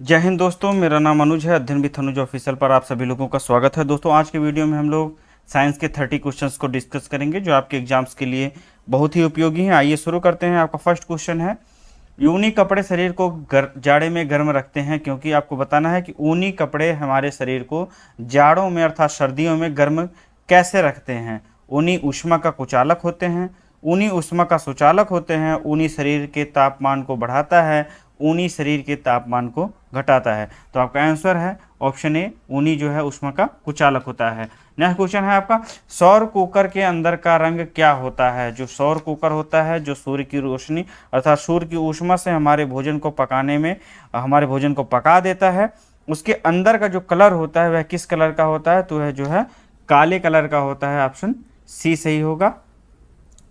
जय हिंद दोस्तों, मेरा नाम अनुज है। अध्ययन विथ अनुज ऑफिशियल पर आप सभी लोगों का स्वागत है। दोस्तों, आज के वीडियो में हम लोग साइंस के 30 क्वेश्चंस को डिस्कस करेंगे जो आपके एग्जाम्स के लिए बहुत ही उपयोगी हैं। आइए शुरू करते हैं। आपका फर्स्ट क्वेश्चन है, ऊनी कपड़े शरीर को जाड़े में गर्म रखते हैं, क्योंकि आपको बताना है कि ऊनी कपड़े हमारे शरीर को जाड़ों में अर्थात सर्दियों में गर्म कैसे रखते हैं। ऊनी ऊष्मा का कुचालक होते हैं, ऊनी ऊष्मा का सुचालक होते हैं, ऊनी शरीर के तापमान को बढ़ाता है, ऊनी शरीर के तापमान को घटाता है। तो आपका आंसर है ऑप्शन ए, ऊनी जो है ऊष्मा का कुचालक होता है। नेक्स्ट क्वेश्चन है आपका, सौर कुकर के अंदर का रंग क्या होता है। जो सौर कुकर होता है, जो सूर्य की रोशनी अर्थात सूर्य की ऊष्मा से हमारे भोजन को पकाने में हमारे भोजन को पका देता है, उसके अंदर का जो कलर होता है वह किस कलर का होता है। तो वह जो है काले कलर का होता है। ऑप्शन सी सही होगा।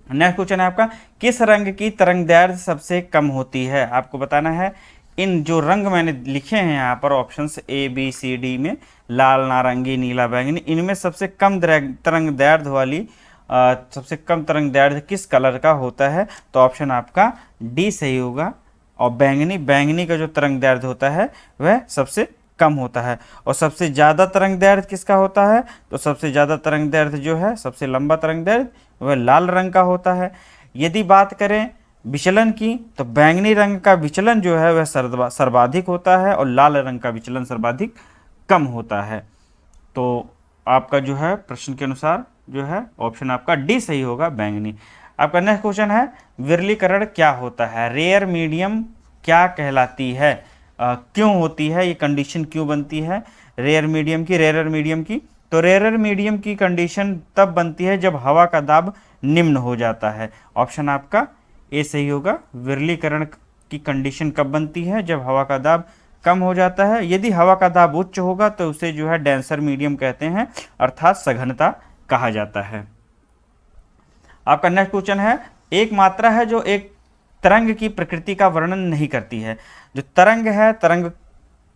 नेक्स्ट क्वेश्चन है आपका, किस रंग की तरंगदैर्घ्य सबसे कम होती है। आपको बताना है इन जो रंग मैंने लिखे हैं यहाँ पर options A B C D में, लाल, नारंगी, नीला, बैंगनी, इनमें सबसे कम तरंगदैर्घ्य वाली सबसे कम तरंगदैर्घ्य किस कलर का होता है। तो ऑप्शन आपका डी सही होगा। और बैंगनी का जो तरंगदैर्घ्य होता है वह सबसे कम होता है। और सबसे ज़्यादा तरंगदैर्घ्य किसका होता है। तो सबसे ज़्यादा तरंगदैर्घ्य जो है, सबसे लंबा तरंगदैर्घ्य वह लाल रंग का होता है। यदि बात करें विचलन की, तो बैंगनी रंग का विचलन जो है वह सर्वाधिक होता है और लाल रंग का विचलन सर्वाधिक कम होता है। तो आपका जो है प्रश्न के अनुसार जो है ऑप्शन आपका डी सही होगा, बैंगनी। आपका नेक्स्ट क्वेश्चन है, विरलीकरण क्या होता है। रेयर मीडियम क्या कहलाती है, क्यों होती है, ये कंडीशन क्यों बनती है रेयर मीडियम की। तो रेयर मीडियम की कंडीशन तब बनती है जब हवा का दाब निम्न हो जाता है। ऑप्शन आपका ए सही होगा। विरलीकरण की कंडीशन कब बनती है, जब हवा का दाब कम हो जाता है। यदि हवा का दाब उच्च होगा तो उसे जो है डेंसर मीडियम कहते हैं, अर्थात सघनता कहा जाता है। आपका नेक्स्ट क्वेश्चन है, एक मात्रा है जो एक तरंग की प्रकृति का वर्णन नहीं करती है। जो तरंग है, तरंग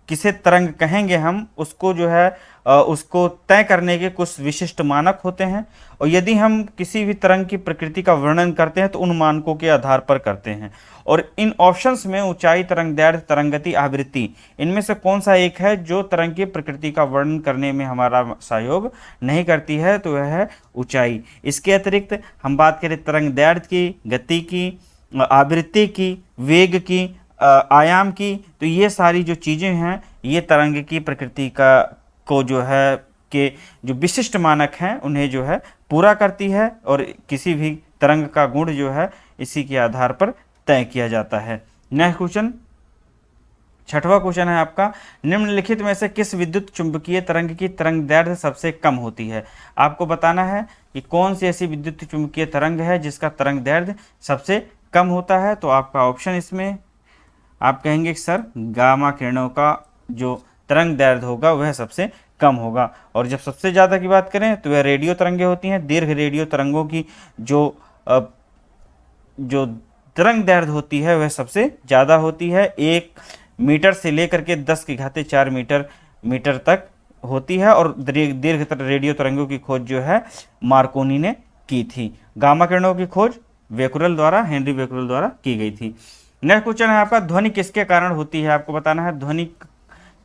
किसे तरंग कहेंगे हम, उसको जो है उसको तय करने के कुछ विशिष्ट मानक होते हैं। और यदि हम किसी भी तरंग की प्रकृति का वर्णन करते हैं तो उन मानकों के आधार पर करते हैं। और इन ऑप्शंस में ऊंचाई, तरंगदैर्घ्य, तरंगति, आवृत्ति, इनमें से कौन सा एक है जो तरंग की प्रकृति का वर्णन करने में हमारा सहयोग नहीं करती है। तो वह है ऊंचाई। इसके अतिरिक्त हम बात करें तरंगदैर्घ्य की, गति की, आवृत्ति की, वेग की, आयाम की, तो ये सारी जो चीज़ें हैं ये तरंग की प्रकृति का को जो है के जो विशिष्ट मानक हैं उन्हें जो है पूरा करती है। और किसी भी तरंग का गुण जो है इसी के आधार पर तय किया जाता है। नेक्स्ट क्वेश्चन, छठवां क्वेश्चन है आपका, निम्नलिखित में से किस विद्युत चुंबकीय तरंग की तरंगदैर्घ्य सबसे कम होती है। आपको बताना है कि कौन सी ऐसी विद्युत चुंबकीय तरंग है जिसका तरंगदैर्घ्य सबसे कम होता है। तो आपका ऑप्शन इसमें आप कहेंगे कि सर गामा किरणों का जो तरंगदैर्घ्य होगा वह सबसे कम होगा। और जब सबसे ज़्यादा की बात करें तो वह रेडियो तरंगें होती हैं। दीर्घ रेडियो तरंगों की जो तरंगदैर्घ्य होती है वह सबसे ज़्यादा होती है। 1 मीटर से लेकर के 10⁴ मीटर तक होती है। और दीर्घ रेडियो तरंगों की खोज जो है मार्कोनी ने की थी। गामा किरणों की खोज हेनरी बेकुरल द्वारा की गई थी। नेक्स्ट क्वेश्चन है आपका, ध्वनि किसके कारण होती है। आपको बताना है ध्वनि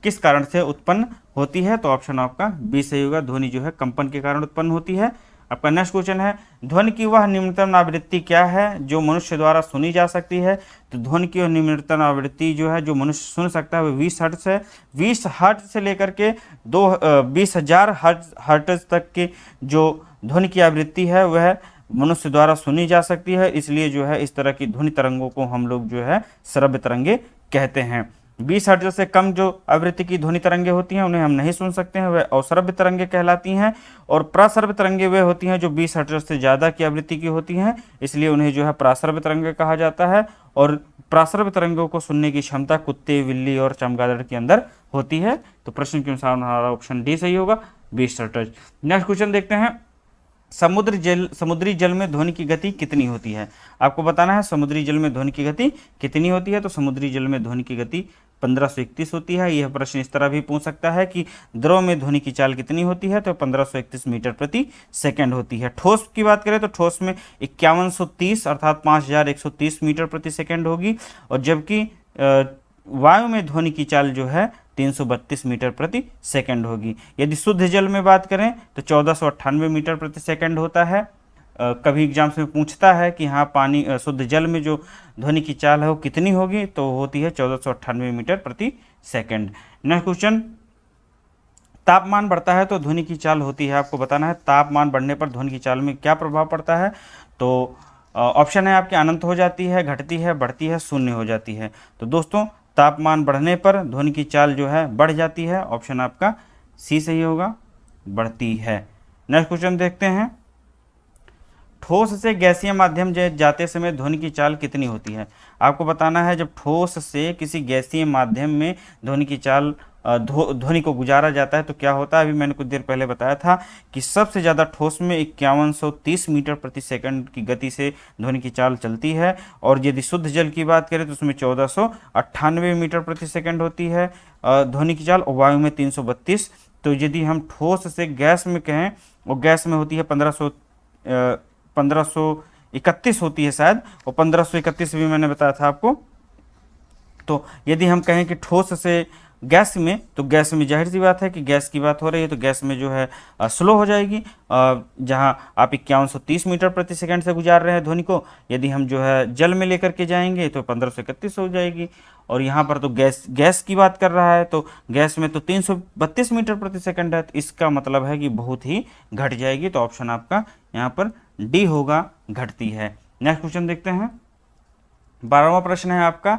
किस कारण से उत्पन्न होती है। तो ऑप्शन आपका बी सही होगा। ध्वनि जो है कंपन के कारण उत्पन्न होती है। आपका नेक्स्ट क्वेश्चन है, ध्वनि की वह निम्नतम आवृत्ति क्या है जो मनुष्य द्वारा सुनी जा सकती है। तो ध्वनि की निम्नतम आवृत्ति जो है जो मनुष्य सुन सकता है वह 20 हर्ट्ज है। 20 हर्ट्ज से लेकर के 20,000 हर्ट्ज तक की जो ध्वनि की आवृत्ति है वह मनुष्य द्वारा सुनी जा सकती है। इसलिए जो है इस तरह की ध्वनि तरंगों को हम लोग जो है श्रव्य तरंगे कहते हैं। 20 हर्ट्ज से कम जो आवृत्ति की ध्वनि तरंगे होती हैं उन्हें हम नहीं सुन सकते हैं, वह अश्रव्य तरंगे कहलाती हैं। और प्रश्रव्य तरंगे वे होती हैं जो 20 हर्ट्ज से ज़्यादा की आवृत्ति की होती हैं, इसलिए उन्हें जो है प्रश्रव्य तरंगे कहा जाता है। और प्रश्रव्य तरंगों को सुनने की क्षमता कुत्ते, बिल्ली और चमगादड़ के अंदर होती है। तो प्रश्न के अनुसार हमारा ऑप्शन डी सही होगा, 20 हर्ट्ज। नेक्स्ट क्वेश्चन देखते हैं, समुद्री जल में ध्वनि की गति कितनी होती है। आपको बताना है समुद्री जल में ध्वनि की गति कितनी होती है। तो समुद्री जल में ध्वनि की गति 1531 होती है। यह प्रश्न इस तरह भी पूछ सकता है कि द्रव में ध्वनि की चाल कितनी होती है। तो 1531 मीटर प्रति सेकंड होती है। ठोस की बात करें तो ठोस में 5130 अर्थात 5130 मीटर प्रति सेकंड होगी। और जबकि वायु में ध्वनि की चाल जो है 332 मीटर प्रति सेकंड होगी। यदि शुद्ध जल में बात करें तो 1498 मीटर प्रति सेकंड होता है। कभी एग्जाम्स में पूछता है कि हाँ पानी शुद्ध जल में जो ध्वनि की चाल है वो कितनी होगी, तो होती है 1498 मीटर प्रति सेकंड। नेक्स्ट क्वेश्चन, तापमान बढ़ता है तो ध्वनि की चाल होती है, आपको बताना है तापमान बढ़ने पर ध्वनि की चाल में क्या प्रभाव पड़ता है। तो ऑप्शन है आपके अनंत हो जाती है, घटती है, बढ़ती है, शून्य हो जाती है। तो दोस्तों तापमान बढ़ने पर ध्वनि की चाल जो है बढ़ जाती है, ऑप्शन आपका सी सही होगा, बढ़ती है। नेक्स्ट क्वेश्चन देखते हैं, ठोस से गैसीय माध्यम जाते समय ध्वनि की चाल कितनी होती है। आपको बताना है जब ठोस से किसी गैसीय माध्यम में ध्वनि की चाल ध्वनि को गुजारा जाता है तो क्या होता है। अभी मैंने कुछ देर पहले बताया था कि सबसे ज़्यादा ठोस में 5130 मीटर प्रति सेकंड की गति से ध्वनि की चाल चलती है, और यदि शुद्ध जल की बात करें तो उसमें 1498 मीटर प्रति सेकंड होती है ध्वनि की चाल, और वायु में 332। तो यदि हम ठोस से गैस में कहें, और गैस में होती है 1531 होती है शायद, और 1531 भी मैंने बताया था आपको। तो यदि हम कहें कि ठोस से गैस में, तो गैस में जाहिर सी बात है कि गैस की बात हो रही है तो गैस में जो है स्लो हो जाएगी, जहां आप 5130 मीटर प्रति सेकंड से गुजार रहे हैं ध्वनि को, यदि हम जो है जल में लेकर के जाएंगे तो 1531 हो जाएगी। और यहाँ पर तो गैस की बात कर रहा है, तो गैस में तो 332 मीटर प्रति सेकंड है, तो इसका मतलब है कि बहुत ही घट जाएगी। तो ऑप्शन आपका यहाँ पर डी होगा, घटती है। नेक्स्ट क्वेश्चन देखते हैं, 12वां प्रश्न है आपका,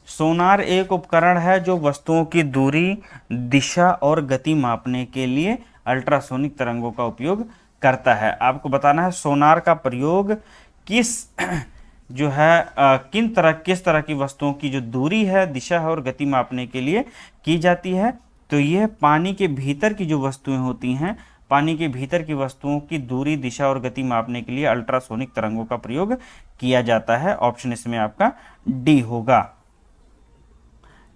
सोनार एक उपकरण है जो वस्तुओं की दूरी, दिशा और गति मापने के लिए अल्ट्रासोनिक तरंगों का उपयोग करता है। आपको बताना है सोनार का प्रयोग किस जो है किस तरह की वस्तुओं की जो दूरी है, दिशा है और गति मापने के लिए की जाती है। तो यह पानी के भीतर की जो वस्तुएं होती हैं, पानी के भीतर की वस्तुओं की दूरी, दिशा और गति मापने के लिए अल्ट्रासोनिक तरंगों का प्रयोग किया जाता है। ऑप्शन इसमें आपका डी होगा।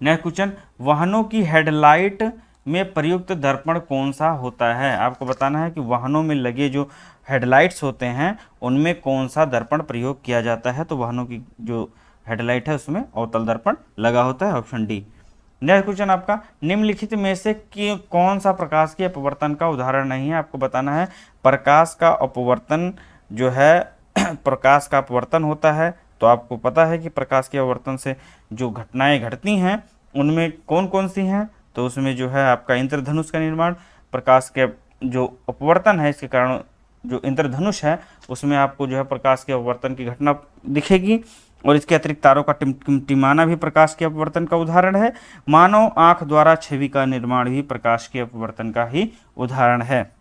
नेक्स्ट क्वेश्चन, वाहनों की हेडलाइट में प्रयुक्त दर्पण कौन सा होता है। आपको बताना है कि वाहनों में लगे जो हेडलाइट्स होते हैं उनमें कौन सा दर्पण प्रयोग किया जाता है। तो वाहनों की जो हेडलाइट है उसमें अवतल दर्पण लगा होता है, ऑप्शन डी। नेक्स्ट क्वेश्चन आपका, निम्नलिखित में से कौन सा प्रकाश के अपवर्तन का उदाहरण नहीं है। आपको बताना है प्रकाश का अपवर्तन जो है प्रकाश का अपवर्तन होता है। तो आपको पता है कि प्रकाश के अपवर्तन से जो घटनाएं घटती हैं उनमें कौन कौन सी हैं। तो उसमें जो है आपका इंद्रधनुष का निर्माण, प्रकाश के जो अपवर्तन है इसके कारण जो इंद्रधनुष है उसमें आपको जो है प्रकाश के अपवर्तन की घटना दिखेगी। और इसके अतिरिक्त तारों का टिमटिमाना भी प्रकाश के अपवर्तन का उदाहरण है। मानव आंख द्वारा छवि का निर्माण भी प्रकाश के अपवर्तन का ही उदाहरण है।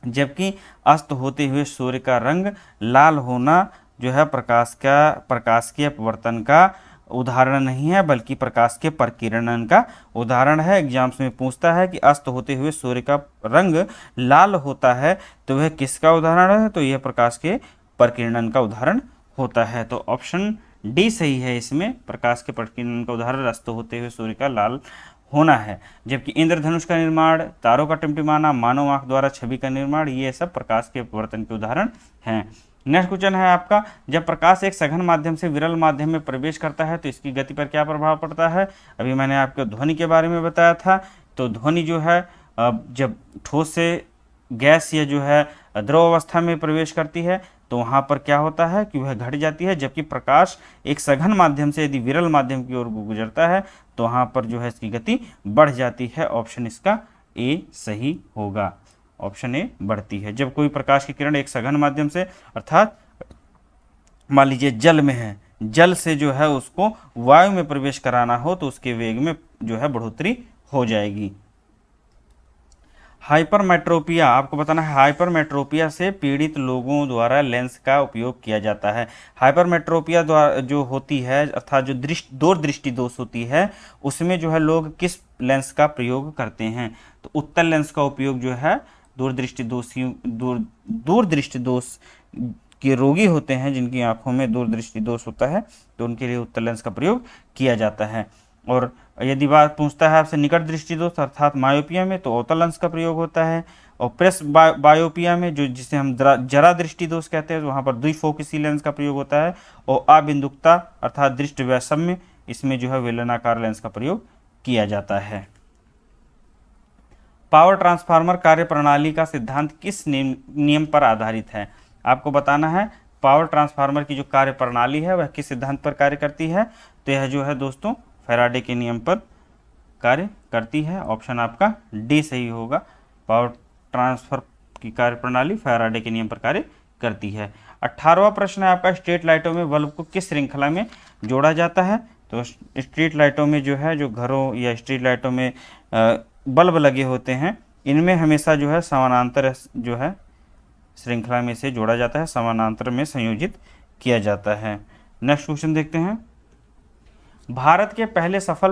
जबकि अस्त होते हुए सूर्य का रंग लाल होना जो है प्रकाश के अपवर्तन का उदाहरण नहीं है, बल्कि प्रकाश के प्रकीर्णन का उदाहरण है। एग्जाम्स में पूछता है कि अस्त होते हुए सूर्य का रंग लाल होता है तो वह किसका उदाहरण है। तो यह प्रकाश के प्रकीर्णन का उदाहरण होता है। तो ऑप्शन डी सही है, इसमें प्रकाश के प्रकीर्णन का उदाहरण अस्त होते हुए सूर्य का लाल होना है। जबकि इंद्रधनुष का निर्माण, तारों का टिमटिमाना, मानव आंख द्वारा छवि का निर्माण, ये सब प्रकाश के अपवर्तन के उदाहरण हैं। नेक्स्ट क्वेश्चन है आपका, जब प्रकाश एक सघन माध्यम से विरल माध्यम में प्रवेश करता है तो इसकी गति पर क्या प्रभाव पड़ता है। अभी मैंने आपको ध्वनि के बारे में बताया था। तो ध्वनि जो है जब ठोस से गैस या जो है द्रव अवस्था में प्रवेश करती है तो वहाँ पर क्या होता है कि वह घट जाती है। जबकि प्रकाश एक सघन माध्यम से यदि विरल माध्यम की ओर गुजरता है तो वहाँ पर जो है इसकी गति बढ़ जाती है। ऑप्शन इसका ए सही होगा, ऑप्शन ए बढ़ती है। जब कोई प्रकाश की किरण एक सघन माध्यम से, अर्थात मान लीजिए जल में है, जल से जो है उसको वायु में प्रवेश कराना हो तो उसके वेग में जो है बढ़ोतरी हो जाएगी। हाइपरमेट्रोपिया, आपको बताना है हाइपरमेट्रोपिया से पीड़ित लोगों द्वारा लेंस का उपयोग किया जाता है। हाइपरमेट्रोपिया द्वारा जो होती है, अर्थात जो दूरदृष्टि दोष होती है, उसमें जो है लोग किस लेंस का प्रयोग करते हैं। तो उत्तल लेंस का उपयोग जो है दूरदृष्टि दोष के रोगी होते हैं जिनकी आंखों में दूरदृष्टि दोष होता है तो उनके लिए उत्तल लेंस का प्रयोग किया जाता है। और यदि बात पूछता है आपसे निकट दृष्टि दोष अर्थात मायोपिया में तो अवतल लेंस का प्रयोग होता है। और प्रेस बायोपिया में जो जिसे हम जरा दृष्टि दोष कहते हैं वहाँ पर द्विफोकसी लेंस का प्रयोग होता है। और अबिंदुकता अर्थात दृष्टि वैषम्य इसमें जो है बेलनाकार लेंस का प्रयोग किया जाता है। पावर ट्रांसफार्मर कार्यप्रणाली का सिद्धांत किस नियम पर आधारित है? आपको बताना है पावर ट्रांसफार्मर की जो कार्यप्रणाली है वह किस सिद्धांत पर कार्य करती है। तो यह जो है दोस्तों फैराडे के नियम पर कार्य करती है। ऑप्शन आपका डी सही होगा। पावर ट्रांसफर की कार्यप्रणाली फैराडे के नियम पर कार्य करती है। 18वां प्रश्न है आपका, स्ट्रीट लाइटों में बल्ब को किस श्रृंखला में जोड़ा जाता है? तो स्ट्रीट लाइटों में जो है, जो घरों या स्ट्रीट लाइटों में बल्ब लगे होते हैं, इनमें हमेशा जो है समानांतर जो है श्रृंखला में से जोड़ा जाता है, समानांतर में संयोजित किया जाता है। नेक्स्ट क्वेश्चन देखते हैं। भारत के पहले सफल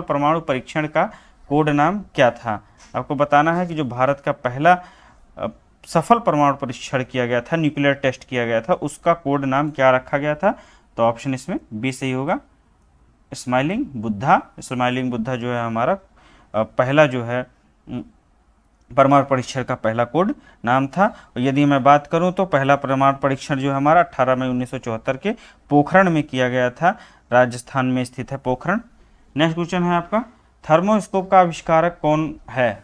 परमाणु परीक्षण का कोड नाम क्या था? आपको बताना है कि जो भारत का पहला सफल परमाणु परीक्षण किया गया था, न्यूक्लियर टेस्ट किया गया था, उसका कोड नाम क्या रखा गया था? तो ऑप्शन इसमें बी सही होगा, स्माइलिंग बुद्धा। स्माइलिंग बुद्धा जो है हमारा पहला जो है परमाणु परीक्षण का पहला कोड नाम था। और यदि मैं बात करूं तो पहला परमाणु परीक्षण जो है हमारा 18 मई 1974 के पोखरण में किया गया था। राजस्थान में स्थित है पोखरण। नेक्स्ट क्वेश्चन है आपका, थर्मोस्कोप का आविष्कारक कौन है?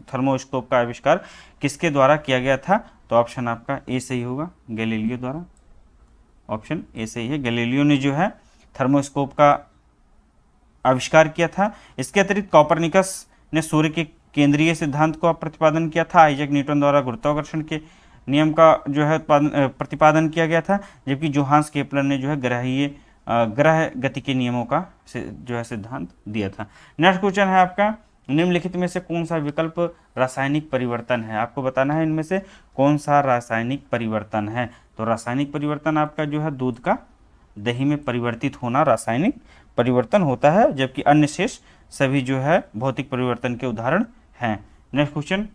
थर्मोस्कोप का आविष्कार किसके द्वारा किया गया था? तो ऑप्शन आपका ए सही होगा, गैलीलियो द्वारा। ऑप्शन ए सही है, गैलीलियो ने जो है थर्मोस्कोप का आविष्कार किया था। इसके अतिरिक्त कोपरनिकस ने सूर्य के केंद्रीय सिद्धांत को प्रतिपादन किया था। आइजैक न्यूटन द्वारा गुरुत्वाकर्षण के नियम का जो है प्रतिपादन किया गया था, जबकि जोहान्स केपलर ने जो है ग्रह गति के नियमों का जो है सिद्धांत दिया था। नेक्स्ट क्वेश्चन है आपका, निम्नलिखित में से कौन सा विकल्प रासायनिक परिवर्तन है? आपको बताना है इनमें से कौन सा रासायनिक परिवर्तन है। तो रासायनिक परिवर्तन आपका जो है दूध का दही में परिवर्तित होना रासायनिक परिवर्तन होता है, जबकि अन्य शेष सभी जो है भौतिक परिवर्तन के उदाहरण हैं। नेक्स्ट क्वेश्चन,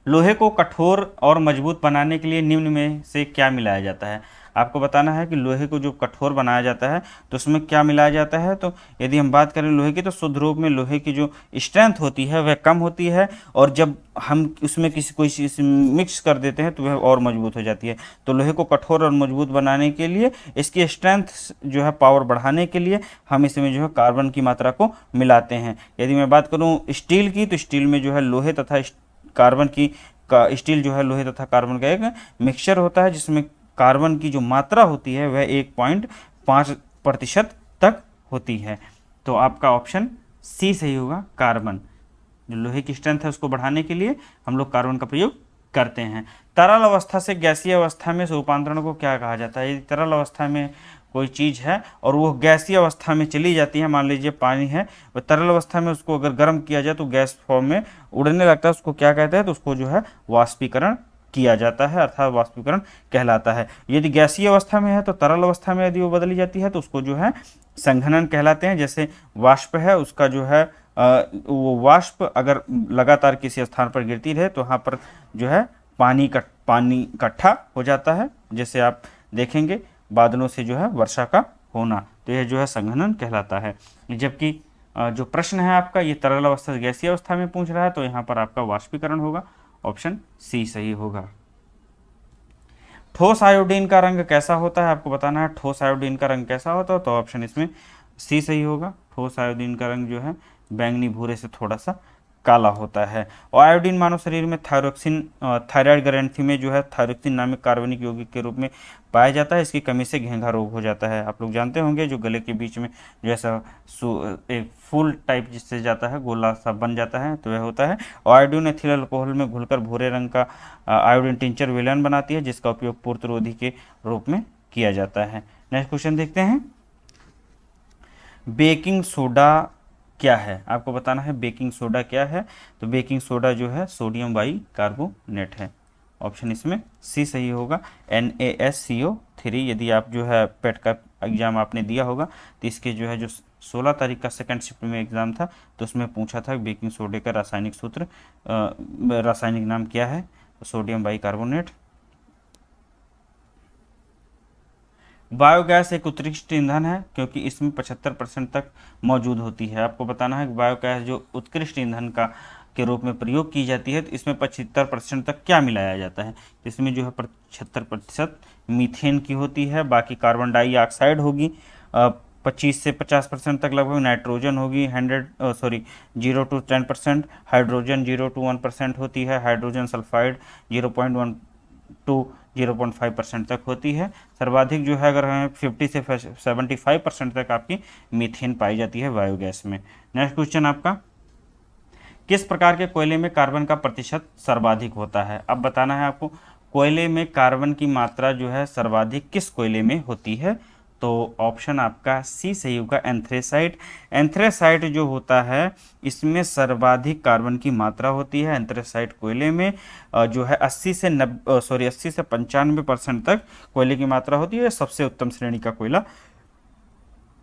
लोहे को कठोर और मजबूत बनाने के लिए निम्न में से क्या मिलाया जाता है? आपको बताना है कि लोहे को जो कठोर बनाया जाता है तो उसमें क्या मिलाया जाता है। तो यदि हम बात करें लोहे की, तो शुद्ध रूप में लोहे की जो स्ट्रेंथ होती है वह कम होती है, और जब हम उसमें कोई चीज़ मिक्स कर देते हैं तो वह और मजबूत हो जाती है। तो लोहे को कठोर और मजबूत बनाने के लिए, इसकी स्ट्रेंथ जो है पावर बढ़ाने के लिए हम इसमें जो है कार्बन की मात्रा को मिलाते हैं। यदि मैं बात करूँ स्टील की, तो स्टील में जो है लोहे तथा कार्बन स्टील जो है लोहे तथा कार्बन का एक मिक्सचर होता है, जिसमें कार्बन की जो मात्रा होती है वह 1.5% तक होती है। तो आपका ऑप्शन सी सही होगा, कार्बन। जो लोहे की स्ट्रेंथ है उसको बढ़ाने के लिए हम लोग कार्बन का प्रयोग करते हैं। तरल अवस्था से गैसीय अवस्था में रूपांतरण को क्या कहा जाता है? यदि तरल अवस्था में कोई चीज़ है और वो गैसीय अवस्था में चली जाती है, मान लीजिए पानी है, वह तरल अवस्था में उसको अगर गर्म किया जाए तो गैस फॉर्म में उड़ने लगता है, उसको क्या कहते हैं? तो उसको जो है वाष्पीकरण किया जाता है, अर्थात वाष्पीकरण कहलाता है। यदि गैसीय अवस्था में है तो तरल अवस्था में यदि वो बदली जाती है तो उसको जो है संघनन कहलाते हैं। जैसे वाष्प है, उसका जो है वो वाष्प अगर लगातार किसी स्थान पर गिरती रहे तो वहाँ पर जो है पानी इकट्ठा हो जाता है, जैसे आप देखेंगे बादलों से जो है वर्षा का होना, तो यह जो है संघनन कहलाता है। जबकि जो प्रश्न है आपका ये तरल अवस्था से गैसीय अवस्था में पूछ रहा है, तो यहाँ पर आपका वाष्पीकरण होगा। ऑप्शन सी सही होगा। ठोस आयोडीन का रंग कैसा होता है? आपको बताना है ठोस आयोडीन का रंग कैसा होता है, तो ऑप्शन इसमें सी सही होगा। ठोस आयोडीन का रंग जो है बैंगनी भूरे से थोड़ा सा काला होता है। और आयोडीन मानव शरीर में थायराइड ग्रंथि में जो है थायरोक्सिन नामक कार्बनिक यौगिक के रूप में पाया जाता है। इसकी कमी से घेंघा रोग हो जाता है। आप लोग जानते होंगे जो गले के बीच में जो ऐसा एक फूल टाइप जिससे जाता है, गोला सा बन जाता है, तो यह होता है। और आयोडीन एथिल अल्कोहल में घुलकर भूरे रंग का आयोडीन टिंचर विलयन बनाती है, जिसका उपयोग पूर्तरोधी के रूप में किया जाता है। नेक्स्ट क्वेश्चन देखते हैं, बेकिंग सोडा क्या है? आपको बताना है बेकिंग सोडा क्या है। तो बेकिंग सोडा जो है सोडियम बाइकार्बोनेट है। ऑप्शन इसमें सी सही होगा, NaSCO3। यदि आप जो है पेट का एग्जाम आपने दिया होगा तो इसके जो है जो 16 तारीख का सेकंड शिफ्ट में एग्जाम था, तो उसमें पूछा था बेकिंग सोडे का रासायनिक सूत्र, रासायनिक नाम क्या है? Sodium bicarbonate. बायोगैस एक उत्कृष्ट ईंधन है क्योंकि इसमें 75% तक मौजूद होती है। आपको बताना है कि बायोगैस जो उत्कृष्ट ईंधन का के रूप में प्रयोग की जाती है, तो इसमें 75% तक क्या मिलाया जाता है? तो इसमें जो है 75% मीथेन की होती है, बाकी कार्बन डाइऑक्साइड होगी 25 से 50% तक लगभग, नाइट्रोजन होगी 0 to 10%, हाइड्रोजन 0 to 1% होती है, हाइड्रोजन सल्फाइड 0.1 to 0.5% तक होती है। सर्वाधिक जो है अगर हमें 50 से 75% तक आपकी मीथेन पाई जाती है बायोगैस में। नेक्स्ट क्वेश्चन आपका, किस प्रकार के कोयले में कार्बन का प्रतिशत सर्वाधिक होता है? अब बताना है आपको कोयले में कार्बन की मात्रा जो है सर्वाधिक किस कोयले में होती है। तो ऑप्शन आपका सी सही होगा, एंथ्रेसाइट। एंथ्रेसाइट जो होता है इसमें सर्वाधिक कार्बन की मात्रा होती है। एंथ्रेसाइट कोयले में जो है 80 से 95% तक कोयले की मात्रा होती है। सबसे उत्तम श्रेणी का कोयला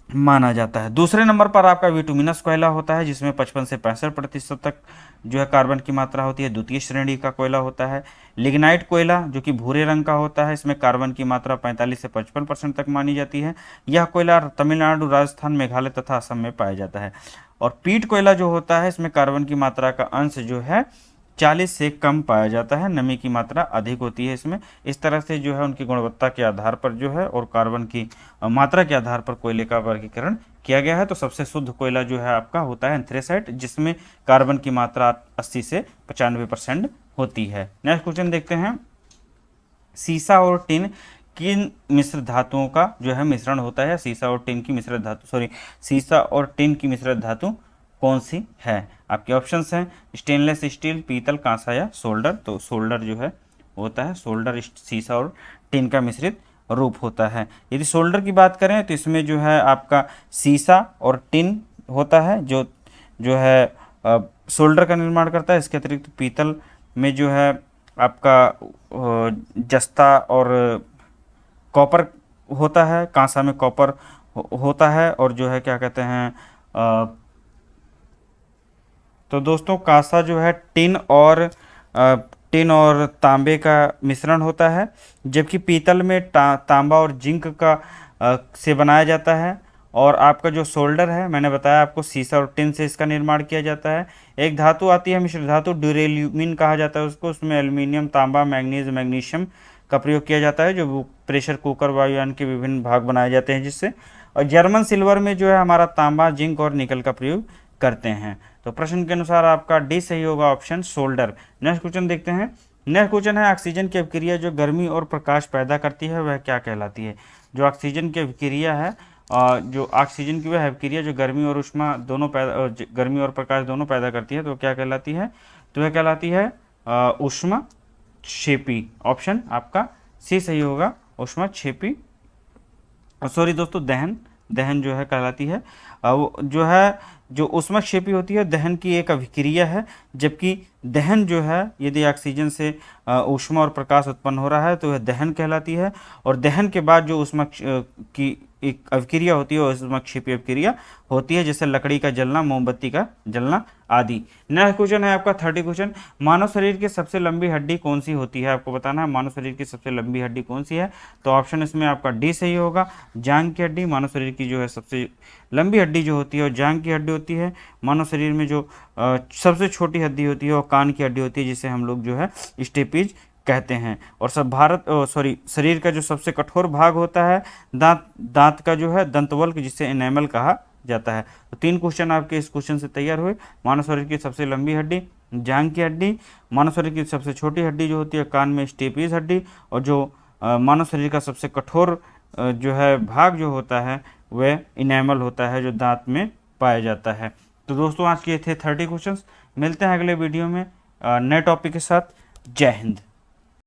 माना जाता है। दूसरे नंबर पर आपका विटुमिनस कोयला होता है, जिसमें 55 से 65% तक जो है कार्बन की मात्रा होती है। द्वितीय श्रेणी का कोयला होता है लिग्नाइट कोयला, जो कि भूरे रंग का होता है। इसमें कार्बन की मात्रा 45 से 55% तक मानी जाती है। यह कोयला तमिलनाडु, राजस्थान, मेघालय तथा असम में पाया जाता है। और पीट कोयला जो होता है इसमें कार्बन की मात्रा का अंश जो है 40 से कम पाया जाता है, नमी की मात्रा अधिक होती है इसमें। इस तरह से जो है उनकी गुणवत्ता के आधार पर जो है और कार्बन की मात्रा के आधार पर कोयले का वर्गीकरण किया गया है। तो सबसे शुद्ध कोयला जो है आपका होता है एंथ्रेसाइट, जिसमें कार्बन की मात्रा 80 से 95% होती है। नेक्स्ट क्वेश्चन देखते हैं, सीसा और टिन किन मिश्र धातुओं का जो है मिश्रण होता है? सीसा और टिन की मिश्रित धातु सीसा और टिन की मिश्रित धातु कौन सी है? आपके ऑप्शंस हैं स्टेनलेस स्टील, पीतल, कांसा या सोल्डर। तो सोल्डर जो है होता है, सोल्डर सीसा और टिन का मिश्रित रूप होता है। यदि सोल्डर की बात करें तो इसमें जो है आपका सीसा और टिन होता है जो है सोल्डर का निर्माण करता है। इसके अतिरिक्त पीतल में जो है आपका जस्ता और कॉपर होता है, कांसा में कॉपर होता है, और जो है क्या कहते हैं तो दोस्तों कांसा जो है टिन और तांबे का मिश्रण होता है, जबकि पीतल में तांबा और जिंक का से बनाया जाता है। और आपका जो सोल्डर है मैंने बताया आपको सीसा और टिन से इसका निर्माण किया जाता है। एक धातु आती है मिश्र धातु, ड्यूरेल्यूमिन कहा जाता है उसको, उसमें एल्युमिनियम, तांबा, मैग्नीशियम का प्रयोग किया जाता है, जो प्रेशर कुकर, वायुयान के विभिन्न भाग बनाए जाते हैं जिससे। और जर्मन सिल्वर में जो है हमारा तांबा, जिंक और निकल का प्रयोग करते हैं। तो प्रश्न के अनुसार आपका डी सही होगा, ऑप्शन सोल्डर। नेक्स्ट क्वेश्चन देखते हैं। नेक्स्ट क्वेश्चन है, ऑक्सीजन की अभिक्रिया जो गर्मी और प्रकाश पैदा करती है वह क्या कहलाती है? जो ऑक्सीजन की अभिक्रिया है, जो ऑक्सीजन की वह अभिक्रिया जो गर्मी और ऊष्मा दोनों गर्मी और प्रकाश दोनों पैदा करती है, तो क्या कहलाती है? तो वह कहलाती है ऊष्मा क्षेपी। ऑप्शन आपका सी सही होगा, ऊष्मा क्षेपी। सॉरी दोस्तों, दहन जो है कहलाती है। जो है जो ऊष्माक्षेपी होती है दहन की एक अभिक्रिया है, जबकि दहन जो है यदि ऑक्सीजन से ऊष्मा और प्रकाश उत्पन्न हो रहा है तो वह दहन कहलाती है। और दहन के बाद जो ऊष्मा की एक अभिक्रिया होती है ऊष्माक्षेपी अभिक्रिया होती है, जैसे लकड़ी का जलना, मोमबत्ती का जलना आदि। नेक्स्ट क्वेश्चन है आपका 30 क्वेश्चन, मानव शरीर की सबसे लंबी हड्डी कौन सी होती है? आपको बताना है मानव शरीर की सबसे लंबी हड्डी कौन सी है। तो ऑप्शन इसमें आपका डी सही होगा, जांघ की हड्डी। मानव शरीर की जो है सबसे लंबी हड्डी जो होती है वो जांघ की हड्डी होती है। मानव शरीर में जो सबसे छोटी हड्डी होती है वो कान की हड्डी होती है, जिसे हम लोग जो है स्टेपीज कहते हैं। और शरीर का जो सबसे कठोर भाग होता है दांत का जो है दंतवल्क, जिसे एनेमल कहा जाता है। तो 3 क्वेश्चन आपके इस क्वेश्चन से तैयार हुए। मानव शरीर की सबसे लंबी हड्डी जांघ की हड्डी, मानव शरीर की सबसे छोटी हड्डी जो होती है कान में स्टेपीज हड्डी, और जो मानव शरीर का सबसे कठोर जो है भाग जो होता है वह इनेमल होता है, जो दांत में पाया जाता है। तो दोस्तों आज के थे 30 क्वेश्चंस। मिलते हैं अगले वीडियो में नए टॉपिक के साथ। जय हिंद।